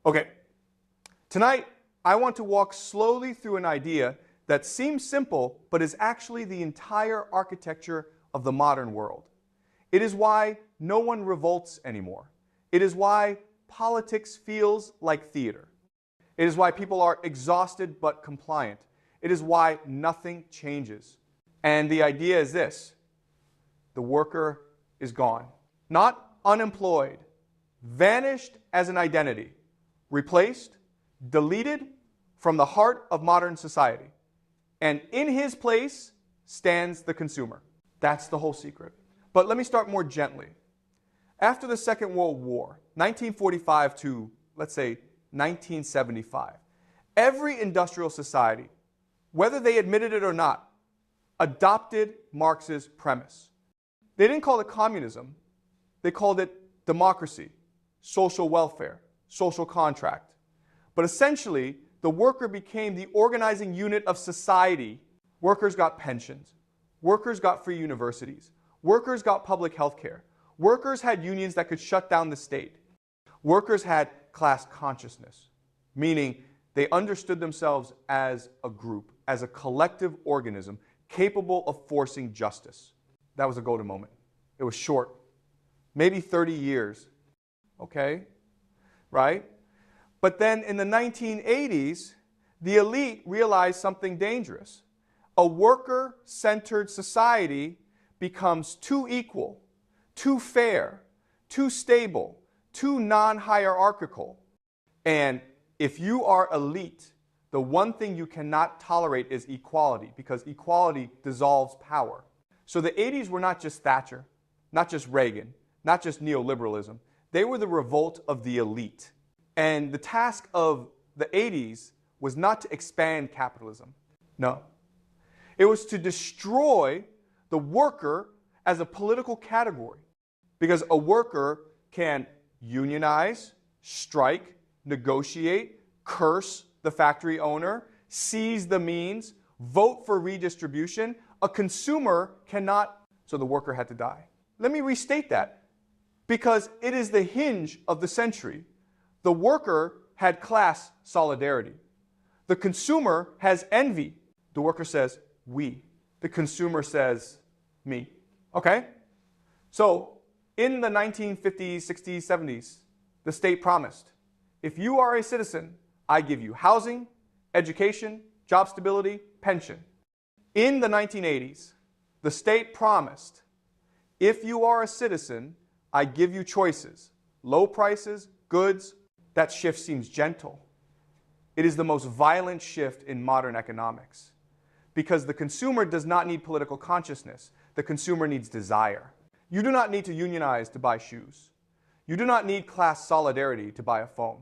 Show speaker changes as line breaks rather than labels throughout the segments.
Okay, tonight I want to walk slowly through an idea that seems simple but is actually the entire architecture of the modern world. It is why no one revolts anymore. It is why politics feels like theater. It is why people are exhausted but compliant. It is why nothing changes. And the idea is this: the worker is gone. Not unemployed, vanished as an identity, replaced, deleted from the heart of modern society. And in his place stands the consumer. That's the whole secret. But let me start more gently. After the Second World War, 1945 to, let's say, 1975, every industrial society, whether they admitted it or not, adopted Marx's premise. They didn't call it communism. They called it democracy, social welfare, social contract. But essentially, the worker became the organizing unit of society. Workers got pensions. Workers got free universities. Workers got public health care. Workers had unions that could shut down the state. Workers had class consciousness, meaning they understood themselves as a group, as a collective organism capable of forcing justice. That was a golden moment. It was short, maybe 30 years, okay, right? But then in the 1980s, the elite realized something dangerous. A worker-centered society becomes too equal, too fair, too stable, too non-hierarchical. And if you are elite, the one thing you cannot tolerate is equality, because equality dissolves power. So the 80s were not just Thatcher, not just Reagan, not just neoliberalism. They were the revolt of the elite. And the task of the 80s was not to expand capitalism. No. It was to destroy the worker as a political category. Because a worker can unionize, strike, negotiate, curse the factory owner, seize the means, vote for redistribution. A consumer cannot, so the worker had to die. Let me restate that, because it is the hinge of the century. The worker had class solidarity. The consumer has envy. The worker says, we. The consumer says, me. Okay? So, in the 1950s, 60s, 70s, the state promised, if you are a citizen, I give you housing, education, job stability, pension. In the 1980s, the state promised, if you are a citizen, I give you choices, low prices, goods. That shift seems gentle. It is the most violent shift in modern economics, because the consumer does not need political consciousness. The consumer needs desire. You do not need to unionize to buy shoes. You do not need class solidarity to buy a phone.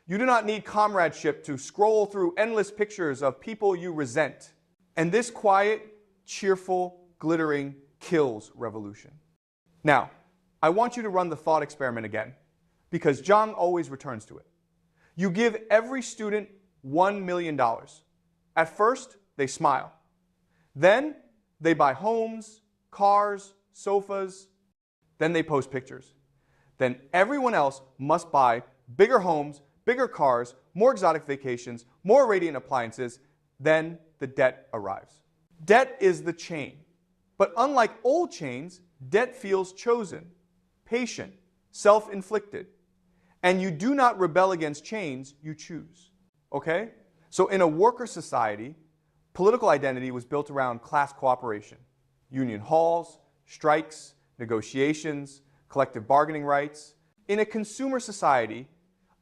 You do not need comradeship to scroll through endless pictures of people you resent. And this quiet, cheerful, glittering kills revolution. Now, I want you to run the thought experiment again, because Jiang always returns to it. You give every student $1 million. At first, they smile. Then, they buy homes, cars, sofas. Then they post pictures. Then everyone else must buy bigger homes, bigger cars, more exotic vacations, more radiant appliances. Then the debt arrives. Debt is the chain. But unlike old chains, debt feels chosen, patient, self-inflicted. And you do not rebel against chains, you choose. Okay? So in a worker society, political identity was built around class cooperation, union halls, strikes, negotiations, collective bargaining rights. In a consumer society,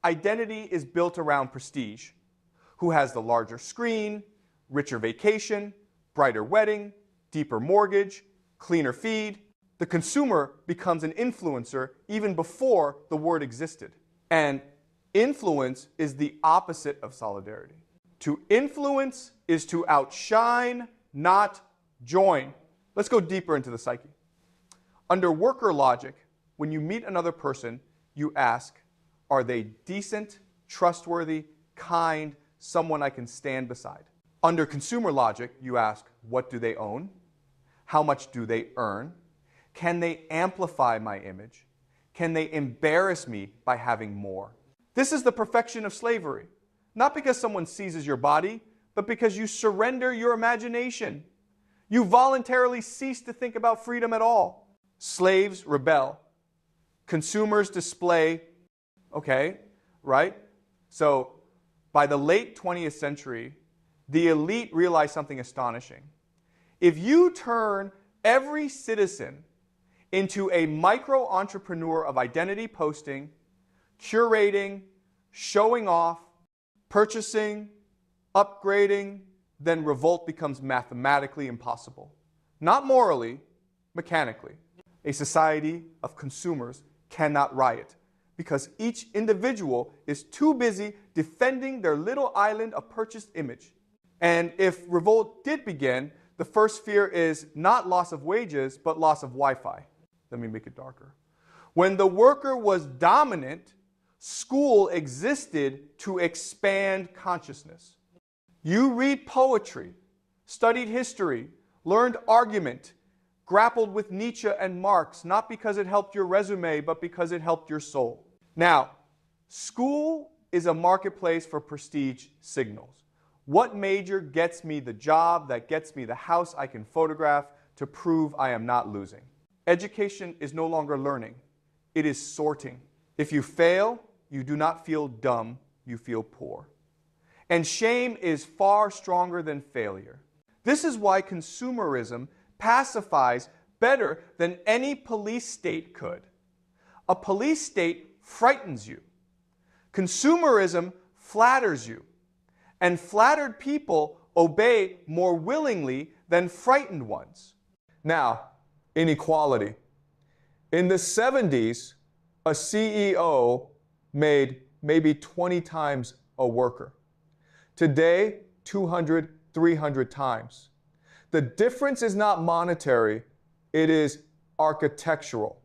identity is built around prestige. Who has the larger screen, richer vacation, brighter wedding, deeper mortgage, cleaner feed. The consumer becomes an influencer even before the word existed. And influence is the opposite of solidarity. To influence is to outshine, not join. Let's go deeper into the psyche. Under worker logic, when you meet another person, you ask, are they decent, trustworthy, kind, someone I can stand beside? Under consumer logic, you ask, what do they own? How much do they earn? Can they amplify my image? Can they embarrass me by having more? This is the perfection of slavery. Not because someone seizes your body, but because you surrender your imagination. You voluntarily cease to think about freedom at all. Slaves rebel. Consumers display, okay, right? So by the late 20th century, the elite realized something astonishing. If you turn every citizen into a micro-entrepreneur of identity posting, curating, showing off, purchasing, upgrading, then revolt becomes mathematically impossible. Not morally, mechanically. A society of consumers cannot riot because each individual is too busy defending their little island of purchased image. And if revolt did begin, the first fear is not loss of wages, but loss of Wi-Fi. Let me make it darker. When the worker was dominant, school existed to expand consciousness. You read poetry, studied history, learned argument, grappled with Nietzsche and Marx, not because it helped your resume, but because it helped your soul. Now, school is a marketplace for prestige signals. What major gets me the job that gets me the house I can photograph to prove I am not losing? Education is no longer learning. It is sorting. If you fail, you do not feel dumb, you feel poor. And shame is far stronger than failure. This is why consumerism pacifies better than any police state could. A police state frightens you. Consumerism flatters you. And flattered people obey more willingly than frightened ones. Now, inequality. In the 70s, a CEO made maybe 20 times a worker. Today, 200, 300 times. The difference is not monetary, it is architectural.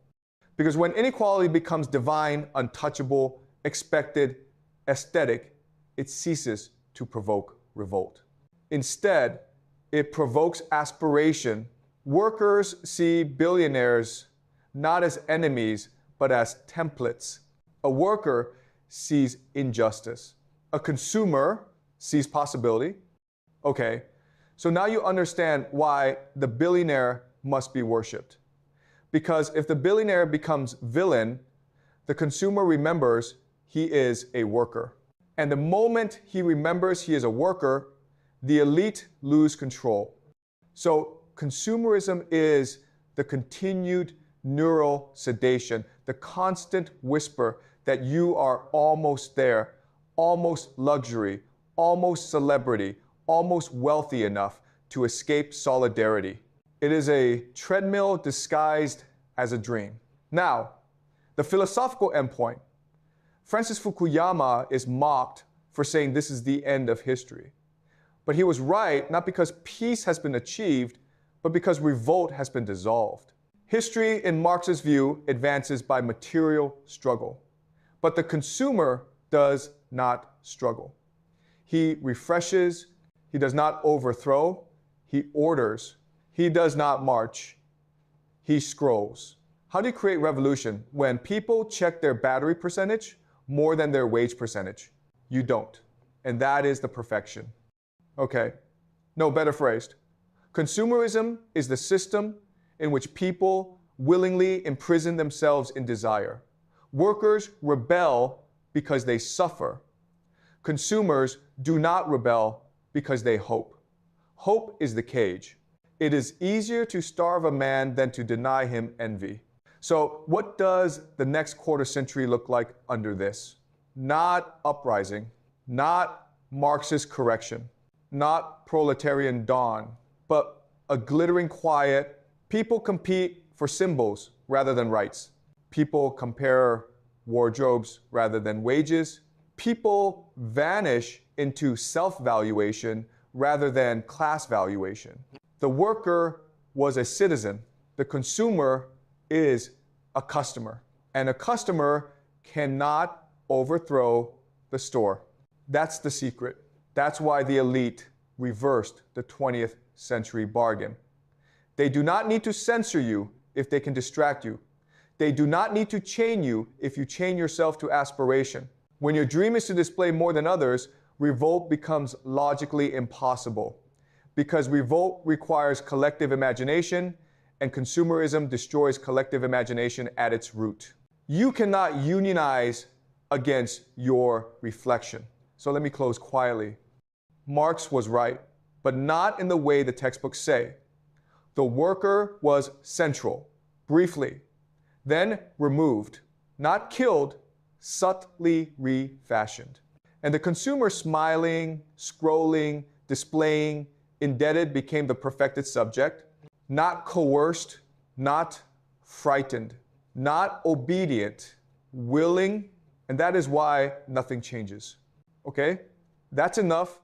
Because when inequality becomes divine, untouchable, expected, aesthetic, it ceases to provoke revolt. Instead, it provokes aspiration. Workers see billionaires not as enemies, but as templates. A worker sees injustice. A consumer sees possibility. Okay, so now you understand why the billionaire must be worshipped. Because if the billionaire becomes villain, the consumer remembers he is a worker. And the moment he remembers he is a worker, the elite lose control. So consumerism is the continued neural sedation, the constant whisper that you are almost there, almost luxury, almost celebrity, almost wealthy enough to escape solidarity. It is a treadmill disguised as a dream. Now, the philosophical endpoint. Francis Fukuyama is mocked for saying this is the end of history. But he was right, not because peace has been achieved, but because revolt has been dissolved. History, in Marx's view, advances by material struggle. But the consumer does not struggle. He refreshes, he does not overthrow, he orders. He does not march, he scrolls. How do you create revolution when people check their battery percentage more than their wage percentage? You don't. And that is the perfection. Okay, no, better phrased. Consumerism is the system in which people willingly imprison themselves in desire. Workers rebel because they suffer. Consumers do not rebel because they hope. Hope is the cage. It is easier to starve a man than to deny him envy. So what does the next quarter century look like under this? Not uprising, not Marxist correction, not proletarian dawn, but a glittering quiet. People compete for symbols rather than rights. People compare wardrobes rather than wages. People vanish into self-valuation rather than class valuation. The worker was a citizen. The consumer is a customer. And a customer cannot overthrow the store. That's the secret. That's why the elite reversed the 20th century bargain. They do not need to censor you if they can distract you. They do not need to chain you if you chain yourself to aspiration. When your dream is to display more than others, revolt becomes logically impossible, because revolt requires collective imagination, and consumerism destroys collective imagination at its root. You cannot unionize against your reflection. So let me close quietly. Marx was right, but not in the way the textbooks say. The worker was central, briefly, then removed, not killed, subtly refashioned. And the consumer smiling, scrolling, displaying, indebted became the perfected subject, not coerced, not frightened, not obedient, willing, and that is why nothing changes. Okay? That's enough.